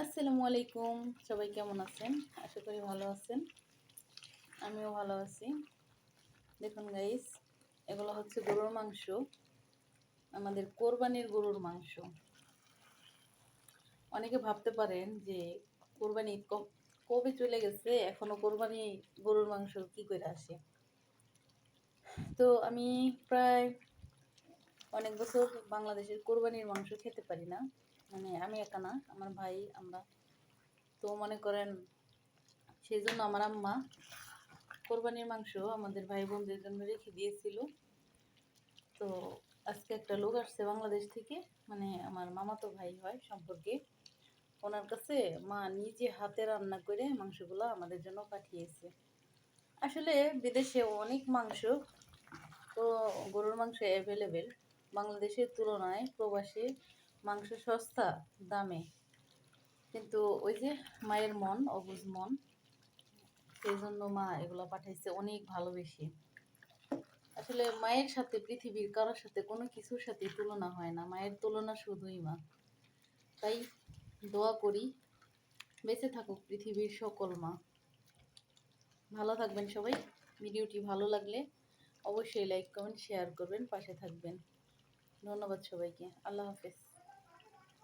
আসসালামু আলাইকুম। সবাই কেমন আছেন? আশা করি ভালো আছেন। আমিও ভালো আছি। দেখুন গাইস, এগুলো হচ্ছে গরুর মাংস, আমাদের কোরবানির গরুর মাংস। অনেকে ভাবতে পারেন যে কোরবানি ঈদ কবে চলে গেছে, এখনো কোরবানি গরুর মাংস কি করে আসে? তো আমি প্রায় অনেক বছর বাংলাদেশের কোরবানির মাংস খেতে পারি না। মানে আমি একা না, আমার ভাই, আমরা। তো মনে করেন সেই জন্য আমার আম্মা কোরবানির মাংস আমাদের ভাই বোনদের জন্য রেখে দিয়েছিল। তো আজকে একটা লোক আসছে বাংলাদেশ থেকে, মানে আমার মামাতো ভাই হয় সম্পর্কে। ওনার কাছে মা নিজে হাতে রান্না করে মাংসগুলো আমাদের জন্য পাঠিয়েছে। আসলে বিদেশে অনেক মাংস, তো গরুর মাংস অ্যাভেলেবেল। বাংলাদেশের তুলনায় প্রবাসী মাংস সস্তা দামে, কিন্তু ওই যে মায়ের মন অবুঝ মন, সেই জন্য মা এগুলো পাঠাইছে অনেক ভালোবেসে। আসলে মায়ের সাথে পৃথিবীর কারোর সাথে কোনো কিছুর সাথে তুলনা হয় না, মায়ের তুলনা শুধুই মা। তাই দোয়া করি বেঁচে থাকুক পৃথিবীর সকল মা। ভালো থাকবেন সবাই। ভিডিওটি ভালো লাগলে অবশ্যই লাইক কমেন্ট শেয়ার করবেন, পাশে থাকবেন। ধন্যবাদ সবাইকে। আল্লাহ হাফেজ।